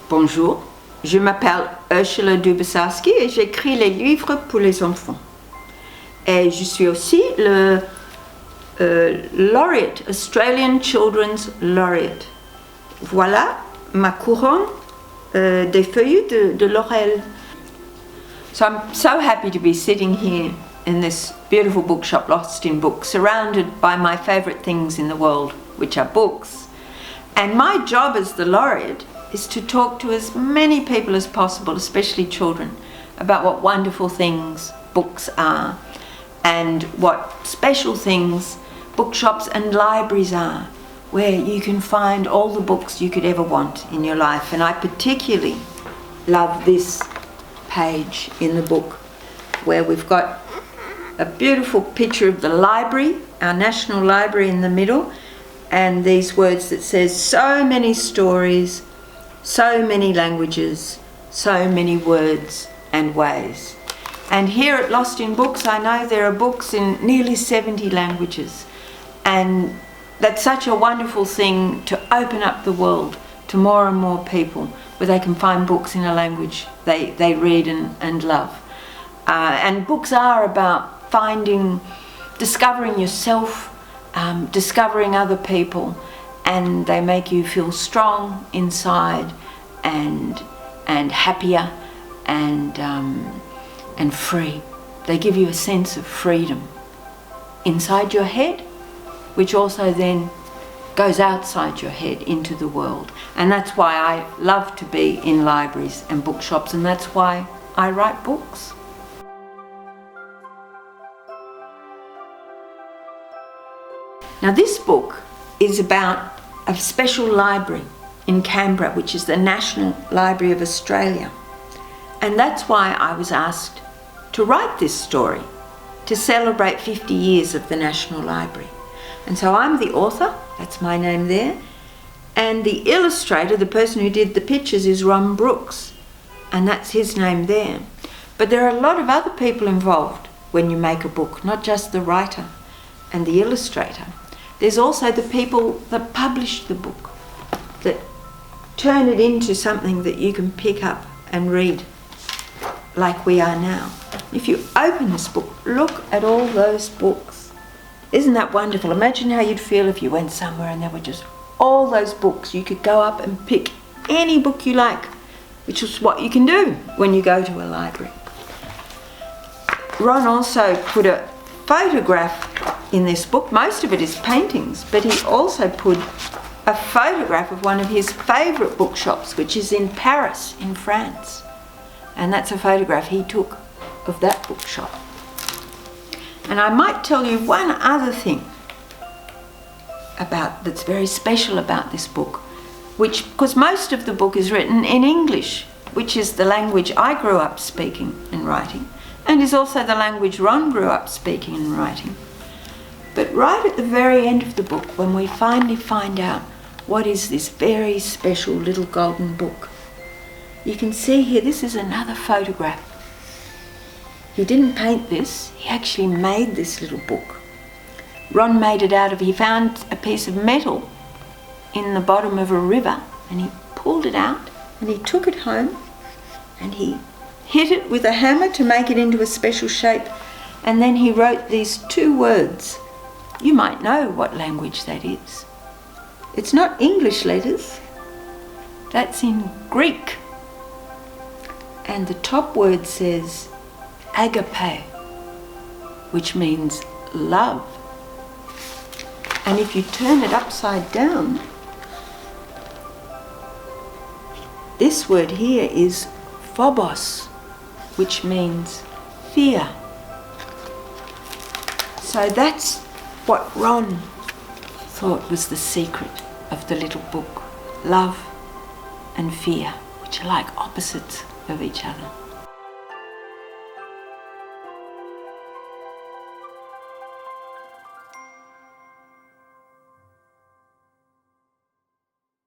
Bonjour, je m'appelle Ursula Dubosarsky et j'écris les livres pour les enfants. Et je suis aussi le Laureate, Australian Children's Laureate. Voilà ma couronne des feuilles de laurel. So I'm so happy to be sitting here in this beautiful bookshop, Lost in Books, surrounded by my favourite things in the world, which are books. And my job as the Laureate is to talk to as many people as possible, especially children, about what wonderful things books are and what special things bookshops and libraries are, where you can find all the books you could ever want in your life. And I particularly love this page in the book where we've got a beautiful picture of the library, our National Library in the middle, and these words that says, so many stories, so many languages, so many words and ways. And here at Lost in Books, I know there are books in nearly 70 languages. And that's such a wonderful thing to open up the world to more and more people where they can find books in a language they read and love. And books are about discovering yourself, discovering other people, and they make you feel strong inside and happier and free. They give you a sense of freedom inside your head, which also then goes outside your head into the world. And that's why I love to be in libraries and bookshops, and that's why I write books. Now this book is about a special library in Canberra, which is the National Library of Australia. And that's why I was asked to write this story to celebrate 50 years of the National Library. And so I'm the author, that's my name there, and the illustrator, the person who did the pictures, is Ron Brooks, and that's his name there. But there are a lot of other people involved when you make a book, not just the writer and the illustrator. There's also the people that publish the book, that turn it into something that you can pick up and read like we are now. If you open this book, look at all those books. Isn't that wonderful? Imagine how you'd feel if you went somewhere and there were just all those books. You could go up and pick any book you like, which is what you can do when you go to a library. Ron also put a photograph in this book. Most of it is paintings, but he also put a photograph of one of his favourite bookshops, which is in Paris, in France. And that's a photograph he took of that bookshop. And I might tell you one other thing that's very special about this book, because most of the book is written in English, which is the language I grew up speaking and writing, and is also the language Ron grew up speaking and writing. But right at the very end of the book, when we finally find out what is this very special little golden book, you can see here, this is another photograph. He didn't paint this, he actually made this little book. Ron made it he found a piece of metal in the bottom of a river, and he pulled it out and he took it home and he hit it with a hammer to make it into a special shape, and then he wrote these two words. You might know what language that is. It's not English letters, that's in Greek. And the top word says agape, which means love. And if you turn it upside down, this word here is phobos, which means fear. So that's what Ron thought was the secret of the little book, love and fear, which are like opposites of each other.